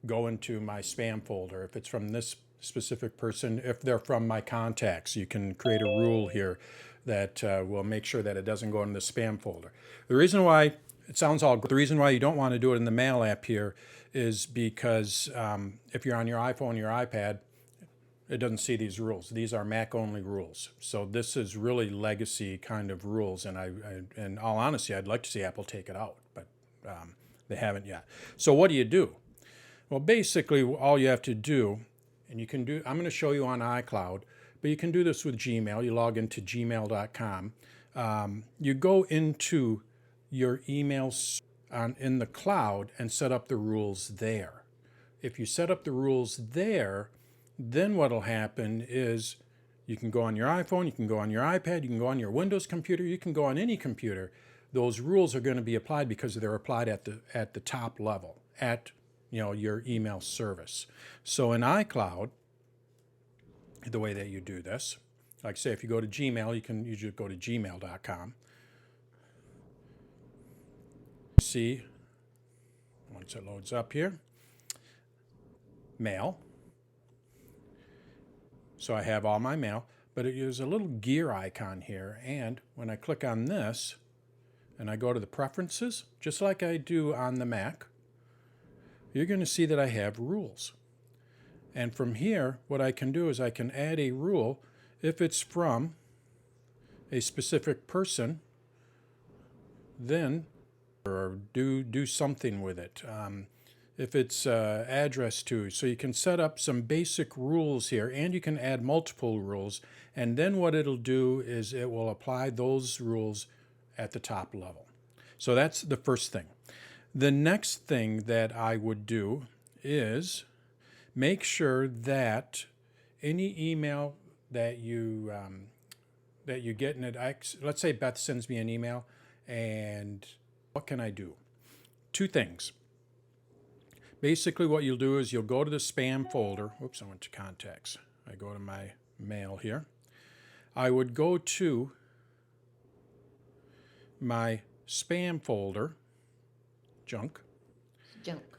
go into my spam folder. If it's from this specific person, if they're from my contacts, you can create a rule here that will make sure that it doesn't go in the spam folder. The reason why it sounds all good. The reason why you don't want to do it in the Mail app here is because if you're on your iPhone, your iPad, it doesn't see these rules. These are Mac only rules. So this is really legacy kind of rules. And in all honesty, I'd like to see Apple take it out, but they haven't yet. So what do? Well, basically all you have to do, and you can do, I'm going to show you on iCloud, but you can do this with Gmail. You log into gmail.com. You go into your emails in the cloud and set up the rules there. If you set up the rules there, then what will happen is you can go on your iPhone, you can go on your iPad, you can go on your Windows computer, you can go on any computer. Those rules are going to be applied because they're applied at the top level, at your email service. So in iCloud, the way that you do this, like say if you go to Gmail, you just go to gmail.com. See, once it loads up here, mail. So I have all my mail, but there's a little gear icon here, and when I click on this and I go to the preferences, just like I do on the Mac, you're going to see that I have rules. And from here, what I can do is I can add a rule if it's from a specific person, then or do something with it. If it's address to, so you can set up some basic rules here, and you can add multiple rules, and then what it'll do is it will apply those rules at the top level. So that's the first thing. The next thing that I would do is make sure that any email that you get in it, let's say Beth sends me an email, and what can I do? Two things. Basically what you'll do is you'll go to the spam folder. Oops, I went to contacts. I go to my mail here. I would go to my spam folder, junk,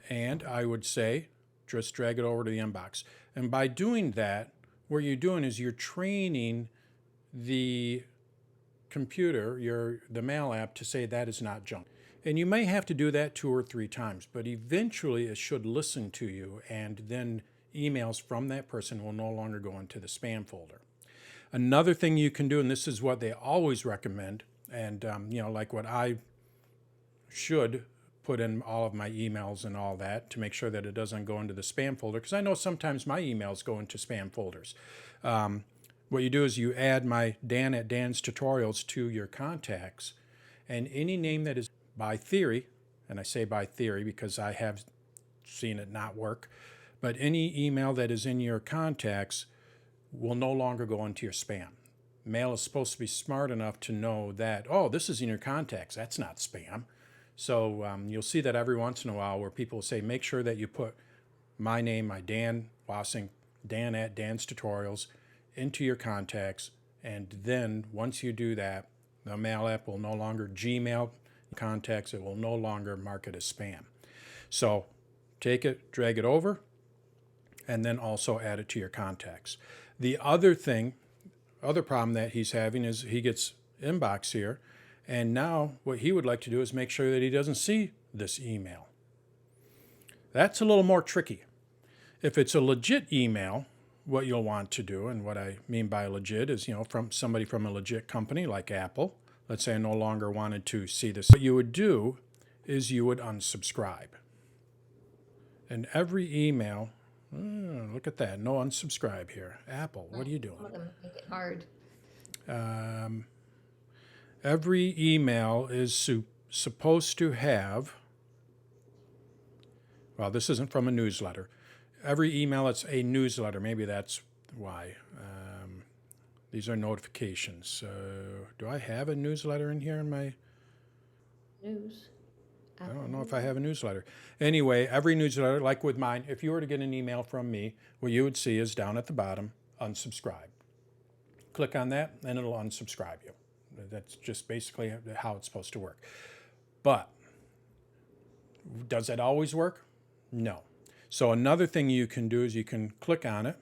and I would say, just drag it over to the inbox. And by doing that, what you're doing is you're training the computer, the mail app, to say that is not junk. And you may have to do that 2 or 3 times, but eventually it should listen to you, and then emails from that person will no longer go into the spam folder. Another thing you can do, and this is what they always recommend, and like what I should put in all of my emails and all that to make sure that it doesn't go into the spam folder, because I know sometimes my emails go into spam folders. What you do is you add my Dan at Dan's Tutorials to your contacts, and any name that is by theory, and I say by theory because I have seen it not work, but any email that is in your contacts will no longer go into your spam. Mail is supposed to be smart enough to know that, oh, this is in your contacts, that's not spam. So you'll see that every once in a while where people say, make sure that you put my name, my Dan Wassink, Dan at Dan's Tutorials, into your contacts, and then once you do that, the mail app will no longer Gmail contacts, it will no longer mark it as spam. So take it, drag it over, and then also add it to your contacts. The other problem that he's having is he gets inbox here, and now what he would like to do is make sure that he doesn't see this email. That's a little more tricky. If it's a legit email, what you'll want to do, and what I mean by legit is, from somebody from a legit company like Apple. Let's say I no longer wanted to see this. What you would do is you would unsubscribe. And every email, look at that, no unsubscribe here. Apple, what are you doing? Some of them make it hard. Every email is supposed to have, well, this isn't from a newsletter. Every email, it's a newsletter. Maybe that's why. These are notifications. Do I have a newsletter in here in my? News. I don't know if I have a newsletter. Anyway, every newsletter, like with mine, if you were to get an email from me, what you would see is down at the bottom, unsubscribe. Click on that and it'll unsubscribe you. That's just basically how it's supposed to work. But does that always work? No. So another thing you can do is you can click on it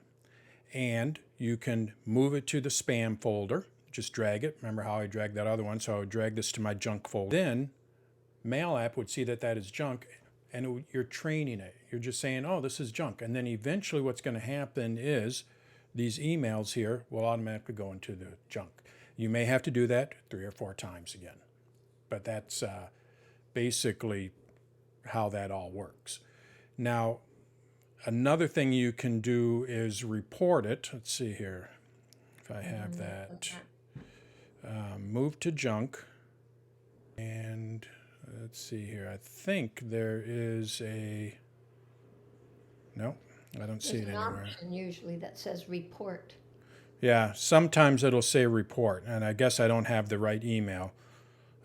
and you can move it to the spam folder. Just drag it. Remember how I dragged that other one? So I would drag this to my junk folder. Then Mail app would see that that is junk, and you're training it. You're just saying, oh, this is junk. And then eventually what's going to happen is these emails here will automatically go into the junk. You may have to do that 3 or 4 times again. But that's basically how that all works. Now, another thing you can do is report it. Let's see here. If I have that. Move to junk. And let's see here. I think there is a... No, I don't see it There's an anywhere. option usually that says report. Yeah, sometimes it'll say report, and I guess I don't have the right email.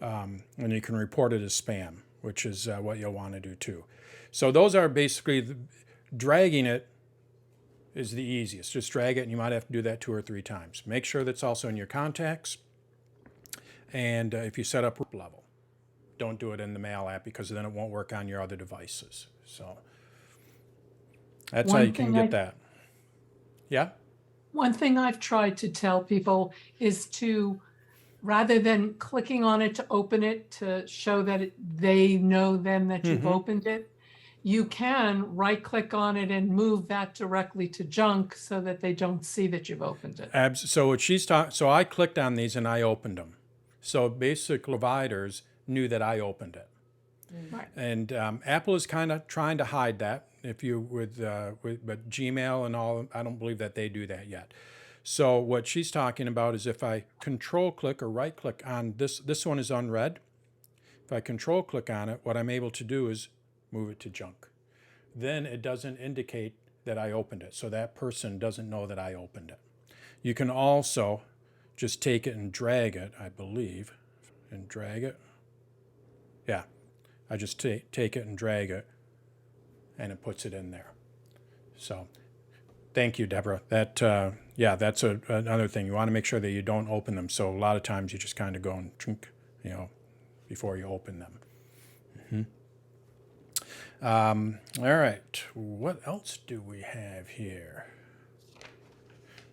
And you can report it as spam, which is what you'll want to do too. So those are basically, dragging it is the easiest. Just drag it, and you might have to do that 2 or 3 times. Make sure that's also in your contacts. And if you set up level, don't do it in the Mail app because then it won't work on your other devices. So that's how One you can thing get that. Yeah? One thing I've tried to tell people is to, rather than clicking on it to open it to show that they know then that you've opened it, you can right click on it and move that directly to junk so that they don't see that you've opened it. So what she's talking, so I clicked on these and I opened them. So basic providers knew that I opened it. Right. And Apple is kind of trying to hide that. If you but Gmail and all, I don't believe that they do that yet. So what she's talking about is if I control click or right click on this one is unread. If I control click on it, what I'm able to do is move it to junk. Then it doesn't indicate that I opened it. So that person doesn't know that I opened it. You can also just take it and drag it, I believe, and drag it. Yeah, I just take it and drag it, and it puts it in there. So thank you, Deborah. That yeah, that's another thing. You want to make sure that you don't open them. So a lot of times you just kind of go and drink, before you open them. All right, what else do we have here?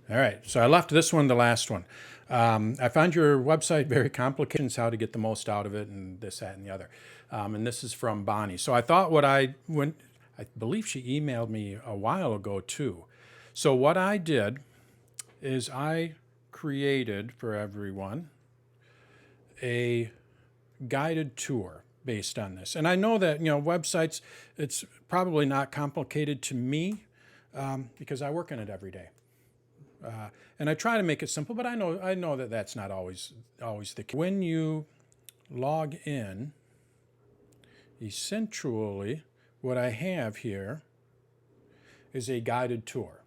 All right, so I left this one, the last one. I found your website very complicated, how to get the most out of it, and this, that, and the other. And this is from Bonnie. So I thought I believe she emailed me a while ago too. So what I did is I created for everyone a guided tour based on this. And I know that, websites, it's probably not complicated to me because I work in it every day. And I try to make it simple, but I know that that's not always the case. When you log in, essentially what I have here is a guided tour.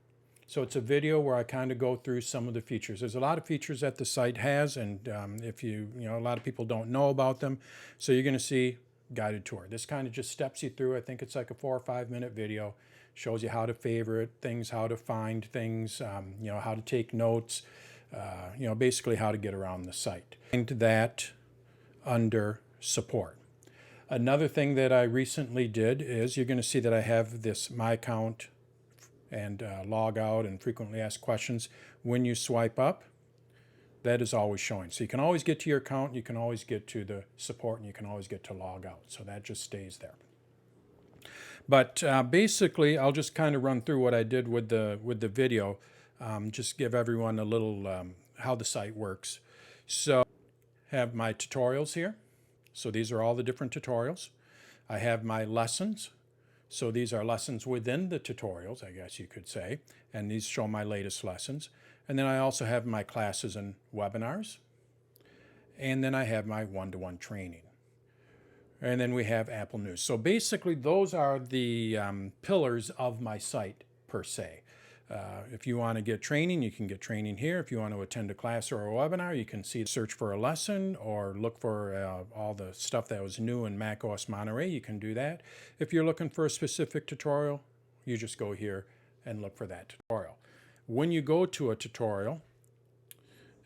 So it's a video where I kind of go through some of the features. There's a lot of features that the site has, and if a lot of people don't know about them. So you're going to see guided tour. This kind of just steps you through. I think it's like a 4 or 5 minute video. Shows you how to favorite things, how to find things, how to take notes, basically how to get around the site. And that under support. Another thing that I recently did is you're going to see that I have this My Account and log out and frequently asked questions. When you swipe up, that is always showing. So you can always get to your account, you can always get to the support, and you can always get to log out. So that just stays there. But basically, I'll just kind of run through what I did with the video, just give everyone a little how the site works. So I have my tutorials here. So these are all the different tutorials. I have my lessons. So these are lessons within the tutorials, I guess you could say. And these show my latest lessons. And then I also have my classes and webinars. And then I have my one-to-one training. And then we have Apple News. So basically, those are the pillars of my site, per se. If you want to get training, you can get training here. If you want to attend a class or a webinar, you can search for a lesson or look for all the stuff that was new in macOS Monterey. You can do that. If you're looking for a specific tutorial, you just go here and look for that tutorial. When you go to a tutorial,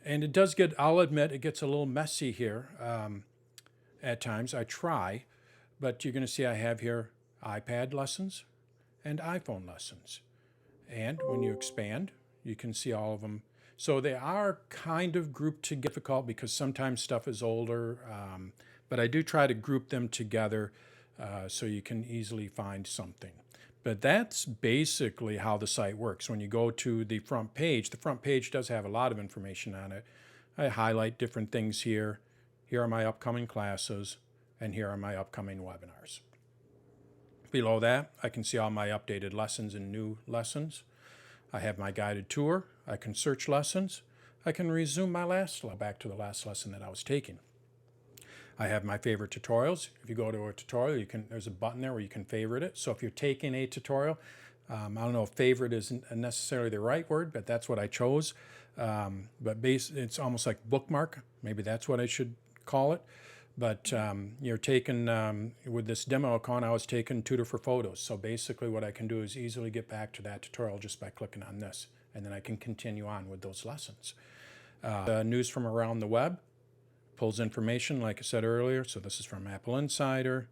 and it does get, I'll admit, it gets a little messy here at times. I try, but you're going to see I have here iPad lessons and iPhone lessons. And when you expand, you can see all of them. So they are kind of grouped together, difficult because sometimes stuff is older, but I do try to group them together so you can easily find something. But that's basically how the site works. When you go to the front page does have a lot of information on it. I highlight different things here. Here are my upcoming classes, and here are my upcoming webinars. Below that, I can see all my updated lessons and new lessons. I have my guided tour. I can search lessons. I can resume my back to the last lesson that I was taking. I have my favorite tutorials. If you go to a tutorial, there's a button there where you can favorite it. So if you're taking a tutorial, I don't know if favorite isn't necessarily the right word, but that's what I chose. But it's almost like bookmark. Maybe that's what I should call it. But you're taking, with this demo account, I was taking Tutor for Photos. So basically what I can do is easily get back to that tutorial just by clicking on this. And then I can continue on with those lessons. News from around the web. Pulls information, like I said earlier. So this is from Apple Insider.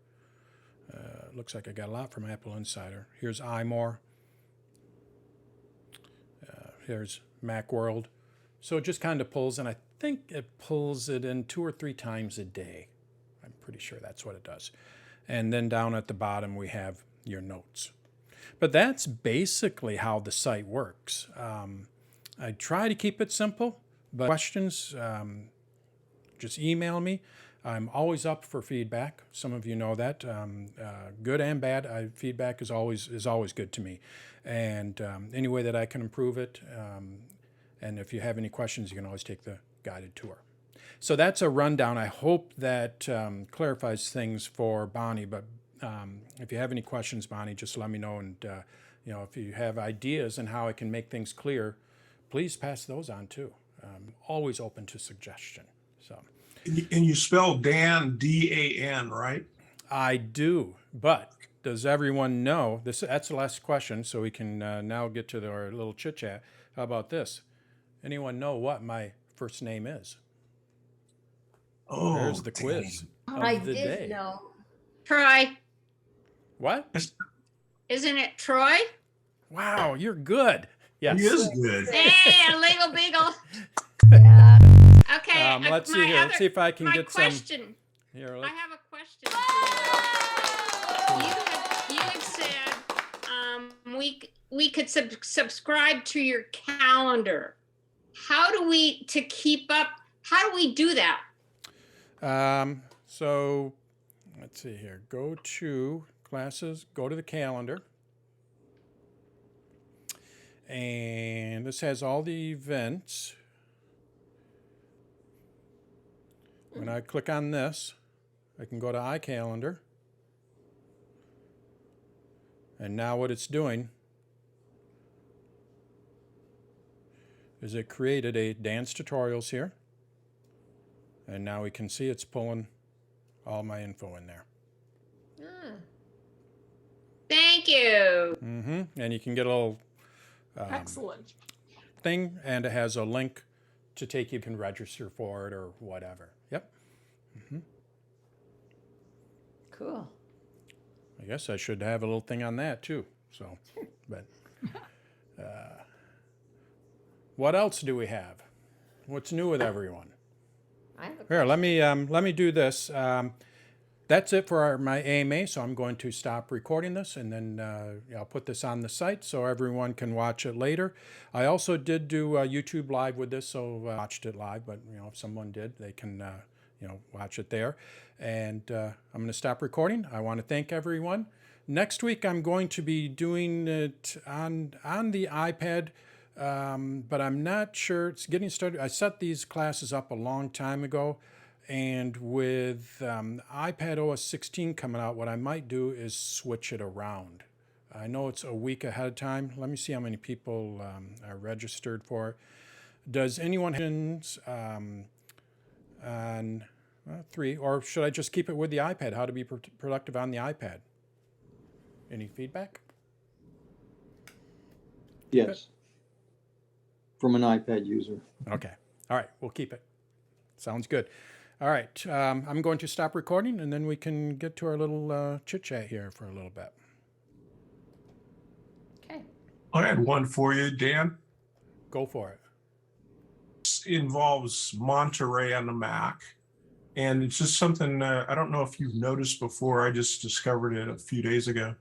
Looks like I got a lot from Apple Insider. Here's iMore. Here's Macworld. So it just kind of pulls, and I think it pulls it in 2 or 3 times a day. I'm pretty sure that's what it does. And then down at the bottom, we have your notes. But that's basically how the site works. I try to keep it simple, but questions, just email me. I'm always up for feedback. Some of you know that. Good and bad, feedback is always good to me. And any way that I can improve it, and if you have any questions, you can always take the guided tour. So that's a rundown. I hope that clarifies things for Bonnie. But if you have any questions, Bonnie, just let me know. And if you have ideas on how I can make things clear, please pass those on too. Always open to suggestion. So. And you spell Dan, D-A-N, right? I do, but does everyone know this? That's the last question, so we can now get to our little chit chat. How about this? Anyone know what my first name is? Oh, there's the quiz of I the did day. know. Troy. What? Isn't it Troy? Wow, you're good. Yes. He is good. Hey, a legal beagle. Yeah. Okay. Let's see here. Let's see if I can get question. some. Here, I have a question. You had said we could subscribe to your calendar. How do we keep up? How do we do that? So let's see here. Go to classes. Go to the calendar. And this has all the events. When I click on this, I can go to iCalendar. And now what it's doing is it created a dance tutorials here. And now we can see it's pulling all my info in there. Thank you. And you can get a little Excellent. thing, and it has a link to take you can register for it or whatever. Yep. Cool. I guess I should have a little thing on that too. So, but what else do we have? What's new with everyone? Here, let me do this. That's it for my AMA, so I'm going to stop recording this, and then I'll put this on the site so everyone can watch it later. I also did do YouTube Live with this, so I watched it live, but if someone did, they can watch it there. And I'm going to stop recording. I want to thank everyone. Next week, I'm going to be doing it on the iPad, but I'm not sure. It's getting started. I set these classes up a long time ago. And with iPad OS 16 coming out, what I might do is switch it around. I know it's a week ahead of time. Let me see how many people are registered for. Does anyone on 3, or should I just keep it with the iPad? How to be productive on the iPad? Any feedback? Yes. From an iPad user. Okay. All right. We'll keep it. Sounds good. All right. I'm going to stop recording, and then we can get to our little chit chat here for a little bit. Okay. I had one for you, Dan. Go for it. This involves Monterey on the Mac. And it's just something I don't know if you've noticed before. I just discovered it a few days ago.